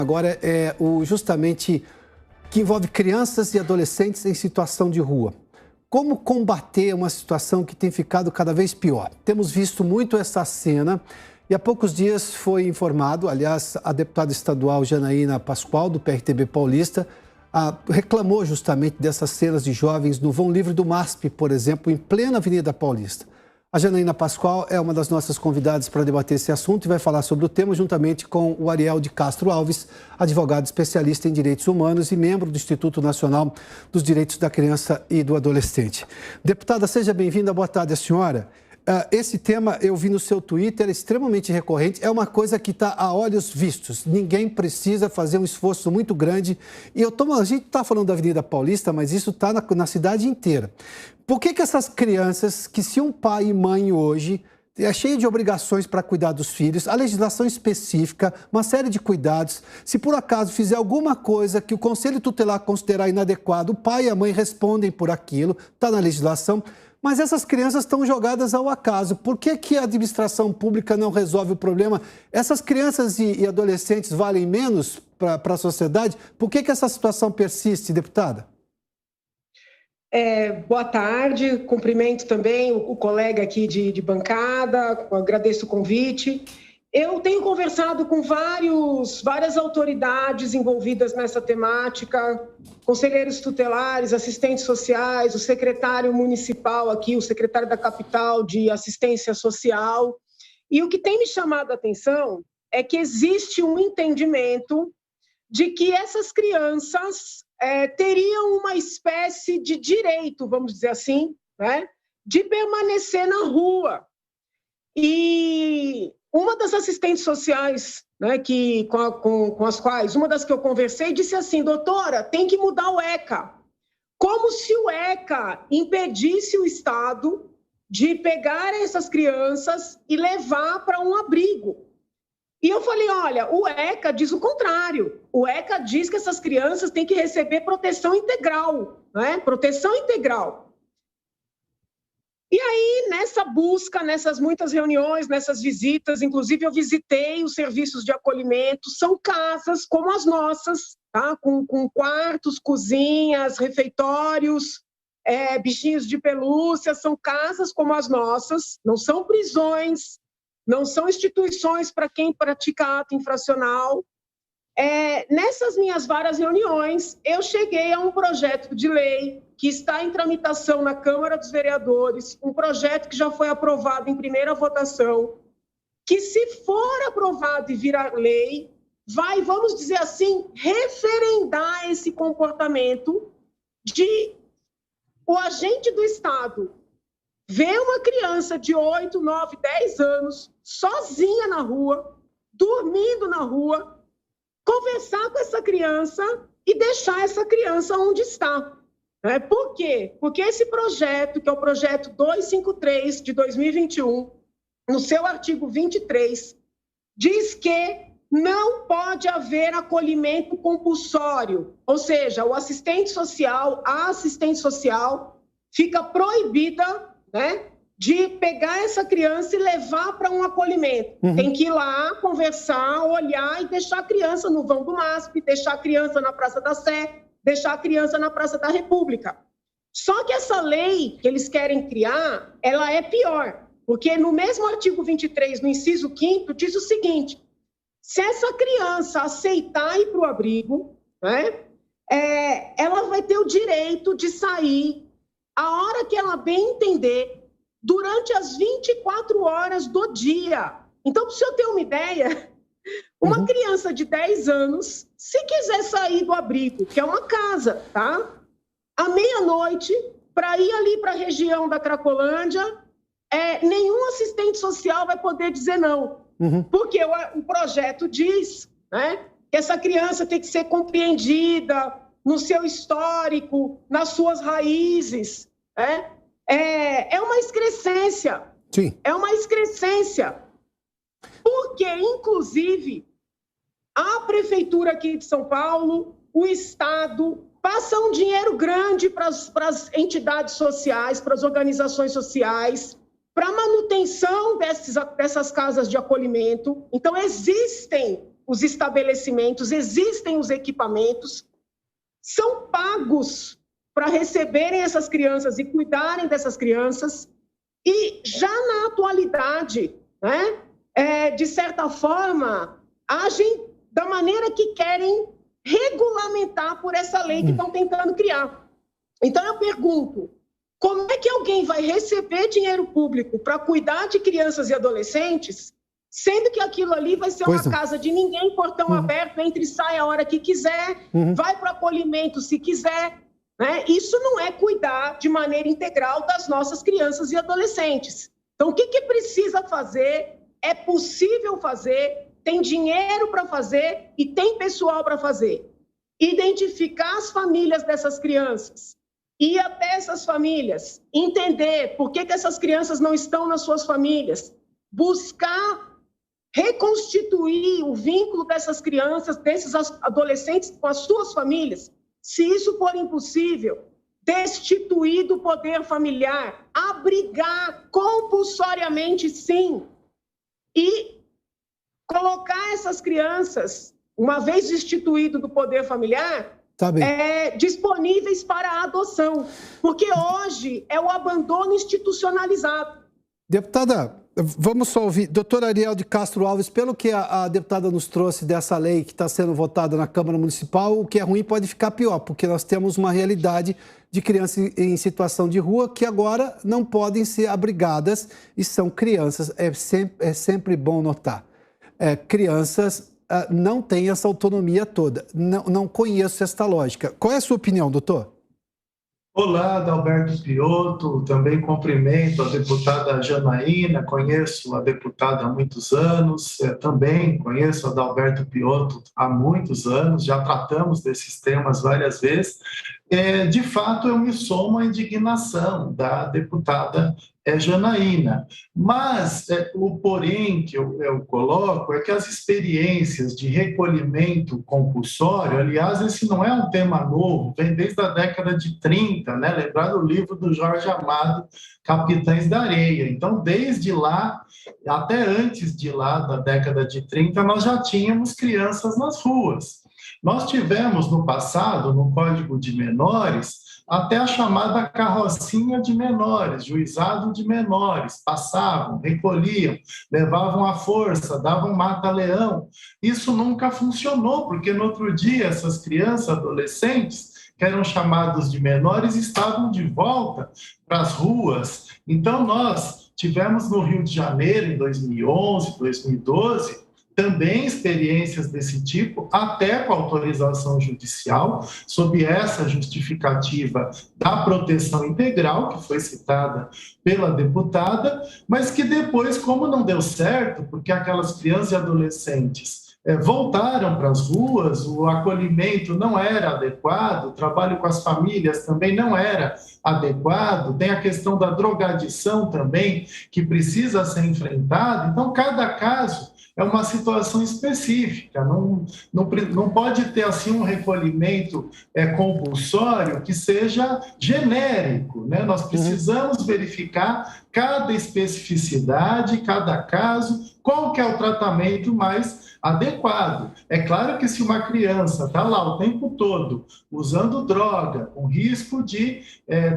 Agora justamente que envolve crianças e adolescentes em situação de rua. Como combater uma situação que tem ficado cada vez pior? Temos visto muito essa cena e há poucos dias foi informado, aliás, a deputada estadual Janaína Pascoal, do PRTB paulista, reclamou justamente dessas cenas de jovens no vão livre do MASP, por exemplo, em plena Avenida Paulista. A Janaína Pascoal é uma das nossas convidadas para debater esse assunto e vai falar sobre o tema juntamente com o Ariel de Castro Alves, advogado especialista em direitos humanos e membro do Instituto Nacional dos Direitos da Criança e do Adolescente. Deputada, seja bem-vinda. Boa tarde, a senhora. Esse tema, eu vi no seu Twitter, é extremamente recorrente, é uma coisa que está a olhos vistos. Ninguém precisa fazer um esforço muito grande. E a gente está falando da Avenida Paulista, mas isso está na cidade inteira. Por que essas crianças, que se um pai e mãe hoje é cheio de obrigações para cuidar dos filhos, a legislação específica, uma série de cuidados, se por acaso fizer alguma coisa que o Conselho Tutelar considerar inadequado, o pai e a mãe respondem por aquilo, está na legislação, mas essas crianças estão jogadas ao acaso. Por que a administração pública não resolve o problema? Essas crianças e adolescentes valem menos para a sociedade? Por que essa situação persiste, deputada? Boa tarde, cumprimento também o colega aqui de bancada, agradeço o convite. Eu tenho conversado com várias autoridades envolvidas nessa temática, conselheiros tutelares, assistentes sociais, o secretário municipal aqui, o secretário da capital de assistência social. E o que tem me chamado a atenção é que existe um entendimento de que essas crianças teriam uma espécie de direito, vamos dizer assim, né, de permanecer na rua. E uma das assistentes sociais, né, com as quais, uma das que eu conversei, disse assim: doutora, tem que mudar o ECA. Como se o ECA impedisse o Estado de pegar essas crianças e levar para um abrigo. E eu falei, olha, o ECA diz o contrário. O ECA diz que essas crianças têm que receber proteção integral, né? Proteção integral. E aí, nessa busca, nessas muitas reuniões, nessas visitas, inclusive eu visitei os serviços de acolhimento, são casas como as nossas, tá? Com quartos, cozinhas, refeitórios, bichinhos de pelúcia, são casas como as nossas, não são prisões, não são instituições para quem pratica ato infracional. Nessas minhas várias reuniões, eu cheguei a um projeto de lei que está em tramitação na Câmara dos Vereadores, um projeto que já foi aprovado em primeira votação, que, se for aprovado e virar lei, vai, vamos dizer assim, referendar esse comportamento de o agente do Estado ver uma criança de 8, 9, 10 anos sozinha na rua, dormindo na rua, conversar com essa criança e deixar essa criança onde está. Por quê? Porque esse projeto, que é o projeto 253 de 2021, no seu artigo 23, diz que não pode haver acolhimento compulsório, ou seja, o assistente social, a assistente social fica proibida, né, de pegar essa criança e levar para um acolhimento. Tem que ir lá, conversar, olhar e deixar a criança no vão do MASP, deixar a criança na Praça da Sé, deixar a criança na Praça da República. Só que essa lei que eles querem criar, ela é pior, porque no mesmo artigo 23, no inciso 5º, diz o seguinte: se essa criança aceitar ir para o abrigo, né, ela vai ter o direito de sair a hora que ela bem entender, durante as 24 horas do dia. Então, para o senhor ter uma ideia, uma criança de 10 anos, se quiser sair do abrigo, que é uma casa, tá? À meia-noite, para ir ali para a região da Cracolândia, nenhum assistente social vai poder dizer não. Porque o projeto diz, né, que essa criança tem que ser compreendida no seu histórico, nas suas raízes, né? É uma excrescência. Sim. É uma excrescência. Porque, inclusive, a Prefeitura aqui de São Paulo, o Estado, passa um dinheiro grande para as entidades sociais, para as organizações sociais, para a manutenção dessas casas de acolhimento. Então, existem os estabelecimentos, existem os equipamentos, são pagos para receberem essas crianças e cuidarem dessas crianças, e já na atualidade, né, de certa forma, agem da maneira que querem regulamentar por essa lei que estão tentando criar. Então, eu pergunto, como é que alguém vai receber dinheiro público para cuidar de crianças e adolescentes, sendo que aquilo ali vai ser uma casa de ninguém, portão aberto, entre e sai a hora que quiser, vai para o acolhimento se quiser, né? Isso não é cuidar de maneira integral das nossas crianças e adolescentes. Então, o que precisa fazer? É possível fazer, tem dinheiro para fazer e tem pessoal para fazer. Identificar as famílias dessas crianças, ir até essas famílias, entender por que essas crianças não estão nas suas famílias, buscar reconstituir o vínculo dessas crianças, desses adolescentes com as suas famílias. Se isso for impossível, destituir do poder familiar, abrigar compulsoriamente, sim, e colocar essas crianças, uma vez destituído do poder familiar, disponíveis para a adoção, porque hoje é o abandono institucionalizado. Deputada, vamos só ouvir. Doutora Ariel de Castro Alves, pelo que a deputada nos trouxe dessa lei que está sendo votada na Câmara Municipal, o que é ruim pode ficar pior, porque nós temos uma realidade de crianças em situação de rua que agora não podem ser abrigadas e são crianças. É sempre bom notar. Crianças não têm essa autonomia toda. Não conheço esta lógica. Qual é a sua opinião, doutor? Olá, Adalberto Piotto, também cumprimento a deputada Janaína, conheço a deputada há muitos anos, também conheço a Adalberto Piotto há muitos anos, já tratamos desses temas várias vezes. De fato, eu me somo à indignação da deputada Janaína, mas o porém que eu coloco é que as experiências de recolhimento compulsório, aliás, esse não é um tema novo, vem desde a década de 30, né? Lembrar do livro do Jorge Amado, Capitães da Areia. Então, desde lá, até antes de lá, da década de 30, nós já tínhamos crianças nas ruas. Nós tivemos no passado, no Código de Menores, até a chamada carrocinha de menores, juizado de menores, passavam, recolhiam, levavam à força, davam mata-leão. Isso nunca funcionou, porque no outro dia essas crianças, adolescentes, que eram chamados de menores, estavam de volta para as ruas. Então nós tivemos no Rio de Janeiro, em 2011, 2012, também experiências desse tipo, até com autorização judicial, sob essa justificativa da proteção integral, que foi citada pela deputada, mas que depois, como não deu certo, porque aquelas crianças e adolescentes voltaram para as ruas, o acolhimento não era adequado, o trabalho com as famílias também não era adequado, tem a questão da drogadição também, que precisa ser enfrentada. Então, cada caso é uma situação específica, não pode ter assim um recolhimento compulsório que seja genérico, né? Nós precisamos verificar cada especificidade, cada caso, qual que é o tratamento mais adequado. É claro que se uma criança está lá o tempo todo usando droga, com risco de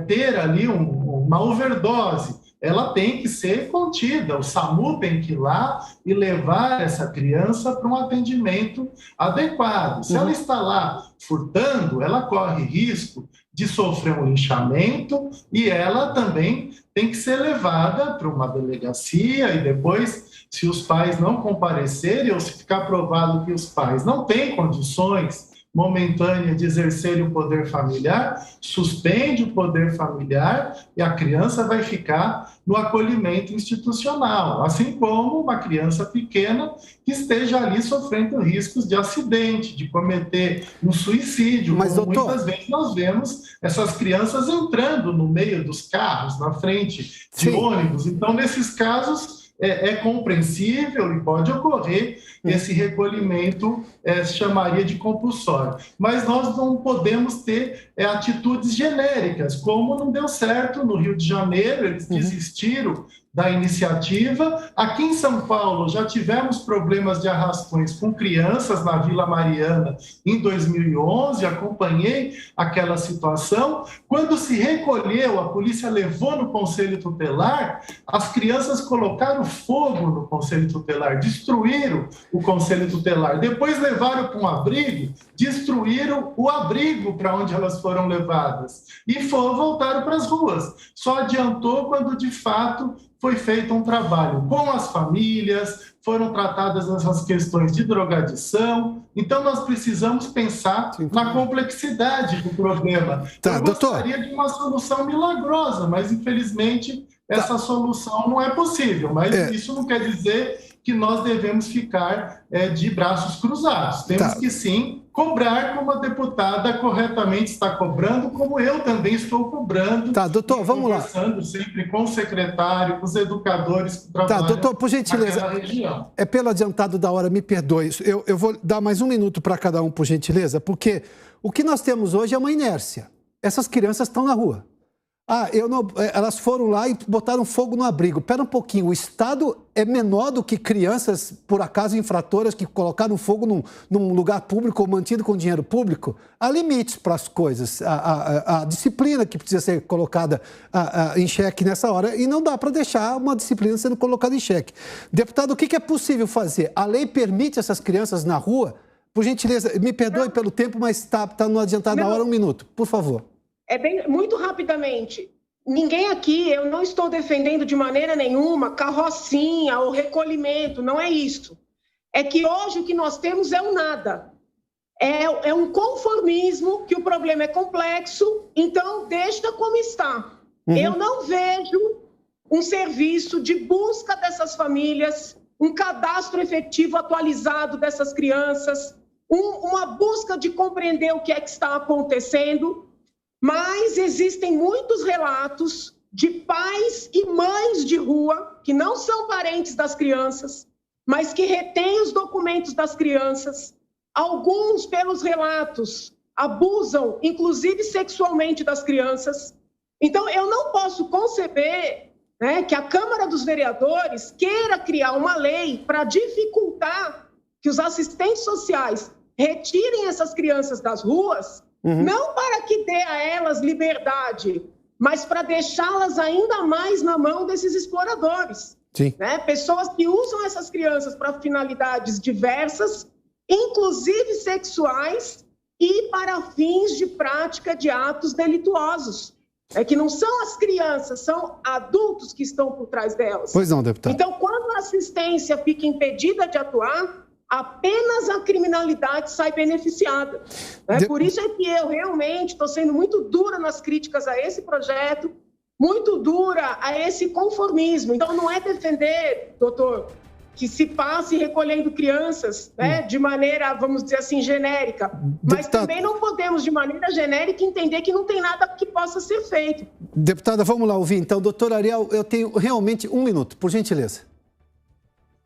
ter ali uma overdose, ela tem que ser contida, o SAMU tem que ir lá e levar essa criança para um atendimento adequado. Se ela está lá furtando, ela corre risco de sofrer um linchamento e ela também tem que ser levada para uma delegacia e depois, se os pais não comparecerem ou se ficar provado que os pais não têm condições momentânea de exercer o poder familiar, suspende o poder familiar e a criança vai ficar no acolhimento institucional, assim como uma criança pequena que esteja ali sofrendo riscos de acidente, de cometer um suicídio. Mas, doutor, muitas vezes nós vemos essas crianças entrando no meio dos carros, na frente de ônibus. Então, nesses casos, é compreensível e pode ocorrer esse recolhimento, se chamaria de compulsório. Mas nós não podemos ter atitudes genéricas, como não deu certo no Rio de Janeiro, eles desistiram da iniciativa. Aqui em São Paulo já tivemos problemas de arrastões com crianças na Vila Mariana em 2011, acompanhei aquela situação. Quando se recolheu, a polícia levou no Conselho Tutelar, as crianças colocaram fogo no Conselho Tutelar, destruíram o Conselho Tutelar, depois levaram para um abrigo, destruíram o abrigo para onde elas foram levadas e voltaram para as ruas. Só adiantou quando, de fato, foi feito um trabalho com as famílias, foram tratadas essas questões de drogadição. Então, nós precisamos pensar na complexidade do problema. Eu gostaria de uma solução milagrosa, mas, infelizmente, essa solução não é possível. Mas isso não quer dizer que nós devemos ficar de braços cruzados. Temos que, sim, cobrar como a deputada corretamente está cobrando, como eu também estou cobrando. Doutor, vamos lá. Conversando sempre com o secretário, com os educadores que trabalham doutor, por gentileza, naquela região. É pelo adiantado da hora, me perdoe. Eu vou dar mais um minuto para cada um, por gentileza, porque o que nós temos hoje é uma inércia. Essas crianças estão na rua. Elas foram lá e botaram fogo no abrigo. Espera um pouquinho, o Estado é menor do que crianças, por acaso, infratoras que colocaram fogo num lugar público ou mantido com dinheiro público? Há limites para as coisas, a disciplina que precisa ser colocada em xeque nessa hora, e não dá para deixar uma disciplina sendo colocada em xeque. Deputado, o que é possível fazer? A lei permite essas crianças na rua? Por gentileza, me perdoe pelo tempo, mas está no adiantado da hora, um minuto, por favor. Muito rapidamente, ninguém aqui, eu não estou defendendo de maneira nenhuma carrocinha ou recolhimento, não é isso. É que hoje o que nós temos é o nada. É um conformismo, que o problema é complexo, então deixa como está. Eu não vejo um serviço de busca dessas famílias, um cadastro efetivo atualizado dessas crianças, uma busca de compreender o que é que está acontecendo. Mas existem muitos relatos de pais e mães de rua que não são parentes das crianças, mas que retêm os documentos das crianças. Alguns, pelos relatos, abusam, inclusive sexualmente, das crianças. Então, eu não posso conceber, que a Câmara dos Vereadores queira criar uma lei para dificultar que os assistentes sociais retirem essas crianças das ruas, não para que dê a elas liberdade, mas para deixá-las ainda mais na mão desses exploradores. Sim. Pessoas que usam essas crianças para finalidades diversas, inclusive sexuais, e para fins de prática de atos delituosos. Que não são as crianças, são adultos que estão por trás delas. Pois não, deputado. Então, quando a assistência fica impedida de atuar, apenas a criminalidade sai beneficiada. Por isso é que eu realmente estou sendo muito dura nas críticas a esse projeto, muito dura a esse conformismo. Então, não é defender, doutor, que se passe recolhendo crianças de maneira, vamos dizer assim, genérica. Mas também não podemos, de maneira genérica, entender que não tem nada que possa ser feito. Deputada, vamos lá ouvir. Então, doutor Ariel, eu tenho realmente um minuto, por gentileza.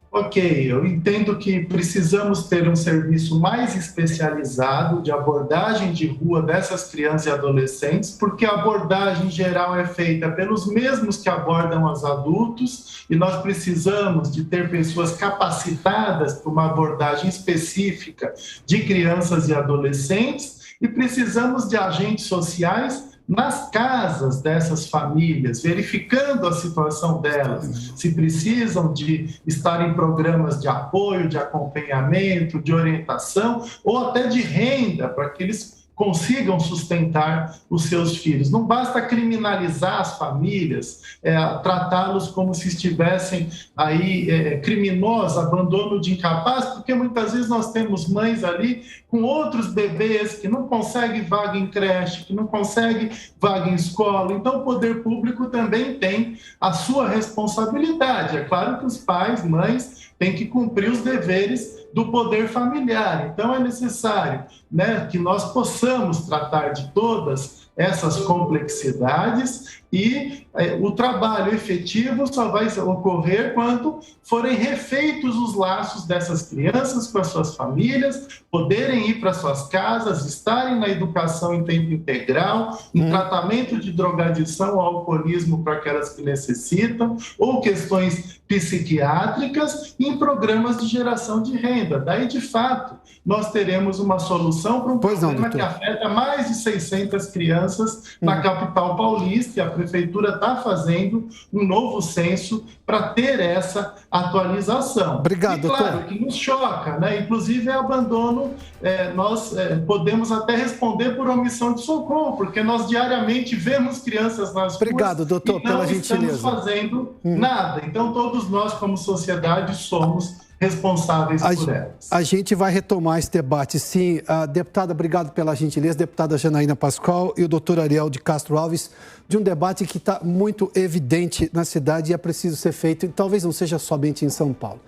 Ok, eu entendo que precisamos ter um serviço mais especializado de abordagem de rua dessas crianças e adolescentes, porque a abordagem geral é feita pelos mesmos que abordam os adultos, e nós precisamos de ter pessoas capacitadas para uma abordagem específica de crianças e adolescentes, e precisamos de agentes sociais nas casas dessas famílias, verificando a situação delas, se precisam de estar em programas de apoio, de acompanhamento, de orientação, ou até de renda, para que eles consigam sustentar os seus filhos. Não basta criminalizar as famílias, tratá-los como se estivessem aí criminosos, abandono de incapaz, porque muitas vezes nós temos mães ali com outros bebês que não conseguem vaga em creche, que não conseguem vaga em escola. Então, o poder público também tem a sua responsabilidade. É claro que os pais, mães, têm que cumprir os deveres do poder familiar. Então, é necessário que nós possamos tratar de todas essas complexidades e o trabalho efetivo só vai ocorrer quando forem refeitos os laços dessas crianças com as suas famílias, poderem ir para suas casas, estarem na educação em tempo integral, em tratamento de drogadição ou alcoolismo para aquelas que necessitam, ou questões psiquiátricas, em programas de geração de renda. Daí, de fato, nós teremos uma solução para um problema que afeta mais de 600 crianças na capital paulista, e a prefeitura está fazendo um novo censo para ter essa atualização. Obrigado, e, claro, doutor. que nos choca, né? Inclusive é abandono, nós podemos até responder por omissão de socorro, porque nós diariamente vemos crianças nas ruas. Obrigado, doutor, pela gentileza. Não estamos fazendo nada. Então, todos nós, como sociedade, somos responsáveis por elas. A gente vai retomar esse debate, sim. Deputada, obrigado pela gentileza. Deputada Janaína Pascoal e o doutor Ariel de Castro Alves, de um debate que está muito evidente na cidade e é preciso ser feito, e talvez não seja somente em São Paulo.